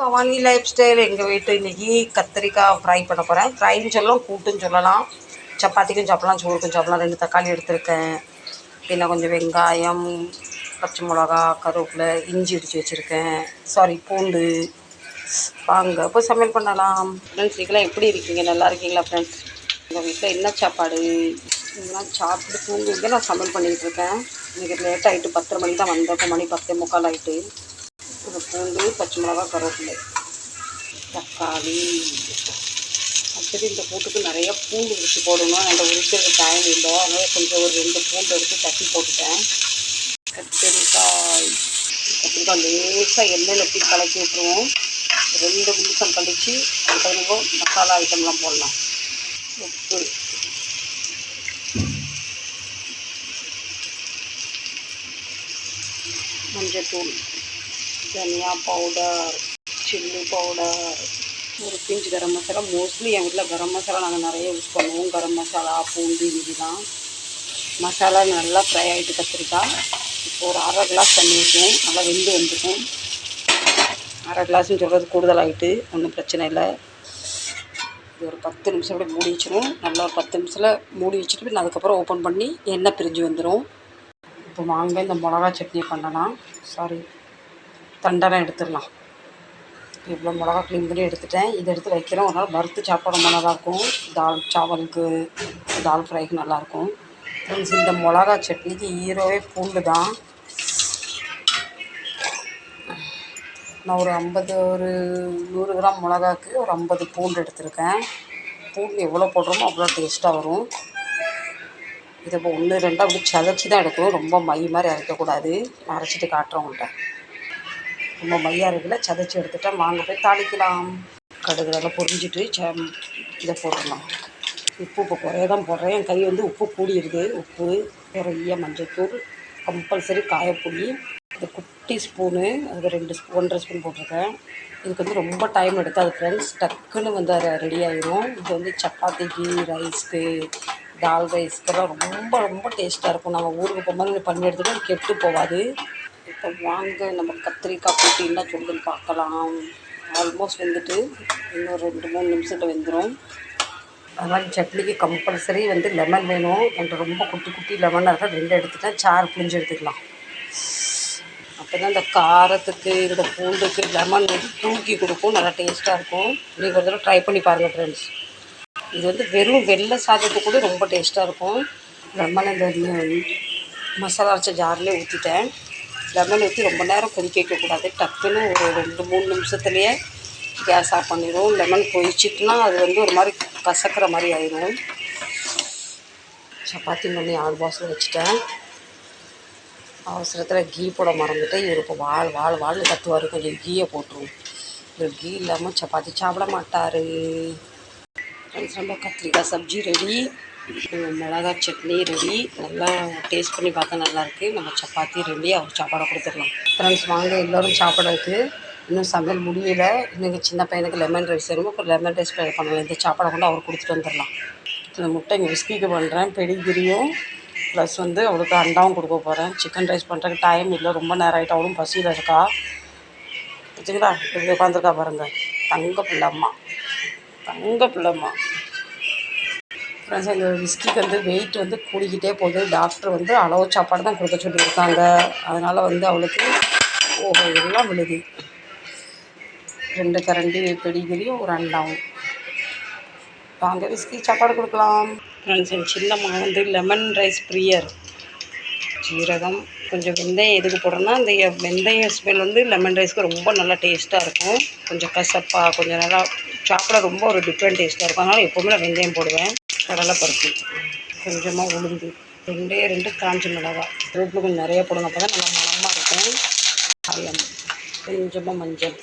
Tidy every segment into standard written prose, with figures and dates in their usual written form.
Bhavani life style. எங்கள் வீட்டு இன்றைக்கி கத்திரிக்காய் ஃப்ரை பண்ண போகிறேன். ஃப்ரைன்னு சொல்லலாம், கூட்டுன்னு சொல்லலாம். சப்பாத்திக்கும் சாப்பிட்லாம், சோறுக்கும் சாப்பிட்லாம். 2 தக்காளி எடுத்துருக்கேன். பின்ன கொஞ்சம் வெங்காயம், பச்சை மிளகா, கருவேப்பிலை, இஞ்சி இடித்து வச்சுருக்கேன். சாரி, பூண்டு. வாங்க இப்போ சமையல் பண்ணலாம். ஃப்ரெண்ட்ஸ், நீங்களாம் எப்படி இருக்கீங்க? நல்லா இருக்கீங்களா ஃப்ரெண்ட்ஸ்? எங்கள் வீட்டில் என்ன சாப்பாடு? இதெல்லாம் சாப்பிட்டு தூங்குங்க. நான் சமையல் பண்ணிகிட்டு இருக்கேன். இன்றைக்கி லேட் ஆகிட்டு, 10:30 மணி தான் வந்தேன். இப்போ மணி 10:45 ஆகிட்டு. இந்த பூண்டு, பச்சை மிளகா, கருவேப்பிலை, தக்காளி. ஆக்சுவலி இந்த கூட்டுக்கு நிறைய பூண்டு உரிச்சு போடணும். அந்த உரிக்கிறதுக்கு டைம் இல்லை, அதனால் கொஞ்சம் ஒரு 2 பூண்டு எடுத்து தட்டி போட்டுட்டேன். கத்திரிக்காய் லேசாக எண்ணெயில் எப்படி கலக்கி விட்டுருவோம். 2 நிமிஷம் கழித்து அதுக்கு மசாலா ஐட்டம்லாம் போடலாம். உப்பு, மஞ்சத்தூள், தனியா பவுடர், சில்லி பவுடர், ஒரு பிஞ்சு கரம் மசாலா. மோஸ்ட்லி என் வீட்டில் கரம் மசாலா நாங்கள் நிறைய யூஸ் பண்ணுவோம். கரம் மசாலா, பூண்டு, இஞ்சிலாம். மசாலா நல்லா ஃப்ரை ஆகிட்டு கத்திரிக்காய். இப்போ ஒரு 1/2 கிளாஸ் தண்ணி ஊற்றுவோம். நல்லா வெந்து வந்துடும். 1/2 கிளாஸ்ன்னு சொல்கிறது கூடுதலாகிட்டு, ஒன்றும் பிரச்சனை இல்லை. இது ஒரு 10 நிமிஷம் கூட மூடி வச்சிடும். நல்லா ஒரு 10 நிமிஷத்தில் மூடி வச்சுட்டு நான் அதுக்கப்புறம் ஓப்பன் பண்ணி எண்ணெய் பிரிஞ்சு வந்துடும். இப்போ வாங்க இந்த மிளகா சட்னி பண்ணலாம். சாரி, தண்டனை எடுத்துடலாம். இவ்வளோ மிளகா க்ளீன் பண்ணி எடுத்துட்டேன். இதை எடுத்து வைக்கிறோம். ஒரு நாள் வறுத்து சாப்பிட ரொம்ப நல்லாயிருக்கும். தால் சாவலுக்கு, தால் ஃப்ரைக்கு நல்லாயிருக்கும். ஃப்ரெண்ட்ஸ், இந்த மிளகா சட்னிக்கு ஹீரோவே பூண்டு தான். நான் ஒரு 100 கிராம் மிளகாக்கு ஒரு 50 பூண்டு எடுத்திருக்கேன். பூண்டு எவ்வளோ போடுறோமோ அவ்வளோ டேஸ்ட்டாக வரும். இதை இப்போ 1, 2 அப்படி சதைச்சி தான் எடுக்கணும். ரொம்ப மை மாதிரி அரைக்கக்கூடாது. நான் அரைச்சிட்டு காட்டுறவங்கள்ட்ட. ரொம்ப மையாக இருக்குல்ல, சதைச்சி எடுத்துட்டா. வாங்க போய் தாளிக்கலாம். கடுகு நல்லா பொரிஞ்சிட்டு இதை போட்டுடலாம். உப்பு இப்போ குறைய தான் போடுறேன். என் கை உப்பு கூடிடுது. உப்பு, நிறைய மஞ்சள்தூள், கம்பல்சரி காயப்பொடி, இந்த குட்டி ஸ்பூனு, அது 1/2 ஸ்பூன் போட்டிருக்கேன். இதுக்கு ரொம்ப டைம் எடுக்காது ஃப்ரெண்ட்ஸ். டக்குன்னு ரெடி ஆகிடும். இது சப்பாத்திக்கு, ரைஸ்க்கு, தால் ரைஸ்க்கெல்லாம் ரொம்ப ரொம்ப டேஸ்ட்டாக இருக்கும். நாங்கள் ஊருக்கு போகும்போது பண்ணி எடுத்துகிட்டு கெட்டு போகாது. இப்போ வாங்க நம்ம கத்திரிக்காய் போட்டு என்ன சொல்லுன்னு பார்க்கலாம். ஆல்மோஸ்ட் வெந்துட்டு இன்னும் 2-3 நிமிஷத்தில் வெந்துடும். அதனால் சட்னிக்கு கம்பல்சரி லெமன் வேணும். என்கிட்ட ரொம்ப குட்டி குட்டி லெமனாக இருக்கா, 2 எடுத்துட்டேன். சாறு புளிஞ்சு எடுத்துக்கலாம். அப்போ தான் இந்த காரத்துக்கு, இந்த பூண்டுக்கு லெமன் தூக்கி கொடுக்கும். நல்லா டேஸ்ட்டாக இருக்கும். நீங்கள் ஒரு தடவை ட்ரை பண்ணி பாருங்கள் ஃப்ரெண்ட்ஸ். இது வெறும் வெள்ளை சாதத்துக்கு கூட ரொம்ப டேஸ்ட்டாக இருக்கும். லெமன் இந்த மசாலா அரைச்ச ஜார்லேயே ஊற்றிட்டேன். லெமன் ஊற்றி ரொம்ப நேரம் கொதிக்க வைக்கக்கூடாது. டக்குன்னு ஒரு 2-3 நிமிஷத்துலேயே கேஸ் ஆஃப் பண்ணிடும். லெமன் கொதிச்சிட்டுனா அது ஒரு மாதிரி கசக்கிற மாதிரி ஆயிடும். சப்பாத்தி பண்ணி ஆல்பாஸில் வச்சுட்டேன். அவசரத்தில் கீ போட மறந்துட்டேன். இவர் இப்போ வாழ்னு கத்துவார். கொஞ்சம் கீயை போட்டுருவோம். இவர் கீ இல்லாமல் சப்பாத்தி சாப்பிட மாட்டார். நம்ம கத்திரிக்காய் சப்ஜி ரெடி. மிளகா சட்னி ரெடி. நல்லா டேஸ்ட் பண்ணி பார்த்தா நல்லாயிருக்கு. நம்ம சப்பாத்தி ரெடி. அவர் சாப்பாடை கொடுத்துடலாம். ஃப்ரெண்ட்ஸ், வாங்க எல்லோரும் சாப்பிட்றதுக்கு. இன்னும் சமையல் முடியல. இன்னும் சின்ன பையனுக்கு லெமன் ரைஸ் வேணும். இப்போ லெமன் ரைஸ் ட்ரை பண்ணலாம். இந்த சாப்பாடை கொண்டு அவர் கொடுத்துட்டு வந்துடலாம். இந்த முட்டை இங்கே விஸ்கிக்கு பண்ணுறேன். பெடிகிரியும் ப்ளஸ் அவளுக்கு அண்டாவும் கொடுக்க போகிறேன். சிக்கன் ரைஸ் பண்ணுறதுக்கு டைம் இல்லை. ரொம்ப நேரம் ஆகிட்டு. அவளும் பசியில் இருக்கா. வச்சுங்களா, இப்படி உட்காந்துருக்கா பாருங்கள். தங்க பிள்ளைம்மா. ஃப்ரெண்ட்ஸ், எங்கள் விஸ்கிக்கு வெயிட் கூடிக்கிட்டே போகுது. டாக்டர் அளவு சாப்பாடு தான் கொடுக்க சொல்லியிருக்காங்க. அதனால் அவளுக்கு எல்லாம் விழுது. 2 கரண்டி பெடிகிரியும் ஒரு அண்டாவும். வாங்க விஸ்கி சாப்பாடு கொடுக்கலாம். ஃப்ரெண்ட்ஸ், என் சின்னம்மா லெமன் ரைஸ் பிரியர். ஜீரகம், கொஞ்சம் வெந்தயம் எதுக்கு போடுறேன்னா, இந்த வெந்தய ஸ்மெல் லெமன் ரைஸ்க்கு ரொம்ப நல்லா டேஸ்ட்டாக இருக்கும். கொஞ்சம் கசப்பாக, கொஞ்சம் நல்லா சாப்பிட ரொம்ப ஒரு டிஃப்ரெண்ட் டேஸ்ட்டாக இருக்கும். அதனால் எப்போவுமே நான் வெந்தயம் போடுவேன். கடலைப்பருப்பு, கொஞ்சமாக உளுந்து, 2 காஞ்ச மிளகாய், ரோட்டில் கொஞ்சம் நிறைய போடுங்க. அப்போ தான் நல்லா மணமாக இருக்கும். அல்லம், கொஞ்சமாக மஞ்சள்.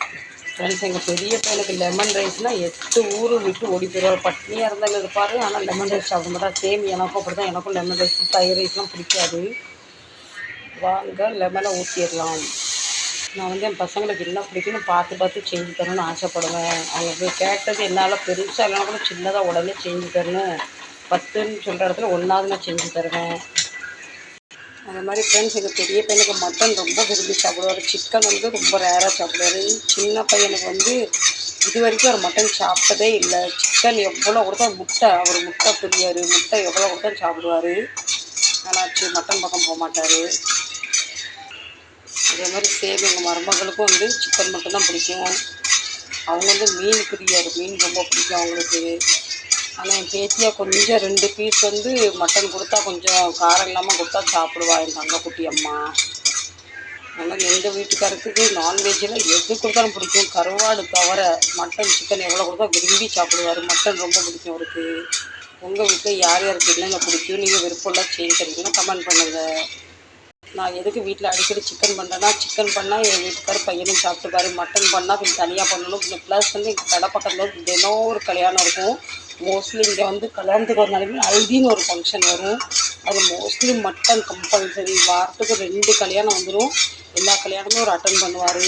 ஃப்ரெண்ட்ஸ், எங்கள் பெரிய பையனுக்கு லெமன் ரைஸ்னால் 8 ஊர் விட்டு ஓடி போயிடுவார். பட்னியாக இருந்தாலும் இருப்பார். ஆனால் லெமன் ரைஸ் சாப்பிட மாட்டார். சேம் எனக்கும் அப்படி தான். எனக்கும் லெமன் ரைஸ், தயிர் ரைஸ்லாம் பிடிக்காது. வாங்க லெமனை ஊற்றிடலாம். நான் என் பசங்களுக்கு என்ன பிடிக்குன்னு பார்த்து செஞ்சு தரணும்னு ஆசைப்படுவேன். அவங்க கேட்டது என்னால் பெருசாக இல்லைனா கூட சின்னதாக உடனே செஞ்சு தரணும். 10ன்னு சொல்கிற இடத்துல 1வது நான் செஞ்சு தருவேன். அது மாதிரி ஃப்ரெண்ட்ஸ், எங்கள் பெரிய பையனுக்கு மட்டன் ரொம்ப விரும்பி சாப்பிடுவார். சிக்கன் வந்து ரொம்ப ரேராக சாப்பிடுவார். சின்ன பையனுக்கு வந்து இது வரைக்கும் அவர் மட்டன் சாப்பிட்டதே இல்லை. சிக்கன் எவ்வளோ கொடுத்தா அவர் முட்டை பிரியார். முட்டை எவ்வளோ கொடுத்தா சாப்பிடுவார். ஆனால் மட்டன் பக்கம் போக மாட்டார். அதே மாதிரி சேம் எங்கள் மருமகளுக்கும் வந்து சிக்கன் மட்டும்தான் பிடிக்கும். அவங்க வந்து மீன் பிரியார். மீன் ரொம்ப பிடிக்கும் அவங்களுக்கு. ஆனால் என் பேத்தியாக கொஞ்சம் 2 பீஸ் வந்து மட்டன் கொடுத்தா கொஞ்சம் காரம் இல்லாமல் கொடுத்தா சாப்பிடுவா என் தங்கக்குட்டி அம்மா. அதனால் எங்கள் வீட்டுக்காரத்துக்கு நான்வெஜ்ஜில் எது கொடுத்தாலும் பிடிக்கும். கருவாடு தவிர மட்டன் சிக்கன் எவ்வளோ கொடுத்தா விரும்பி சாப்பிடுவார். மட்டன் ரொம்ப பிடிக்கும் அவருக்கு. உங்கள் வீட்டில் யார் யாருக்கு என்னென்ன பிடிக்கும், நீங்கள் விருப்பம்லாம் செய்கிறீங்கன்னா கமெண்ட் பண்ணுங்கள். நான் எதுக்கு வீட்டில் அடிக்கடி சிக்கன் பண்ணுறேன்னா, சிக்கன் பண்ணால் என் வீட்டுக்கார பையனும் சாப்பிட்டுப்பாரு. மட்டன் பண்ணால் கொஞ்சம் தனியாக பண்ணணும். கொஞ்சம் ப்ளஸ் வந்து எங்கள் கடை பக்கத்தில் தினம் ஒரு கல்யாணம் இருக்கும். மோஸ்ட்லி இங்கே வந்து கல்யாணத்துக்கு ஒரு நாளைக்கு ஹல்தின்னு ஒரு ஃபங்க்ஷன் வரும். அது மோஸ்ட்லி மட்டன் கம்பல்சரி. வாரத்துக்கு 2 கல்யாணம் வந்துடும். எல்லா கல்யாணமும் ஒரு அட்டன் பண்ணுவார்.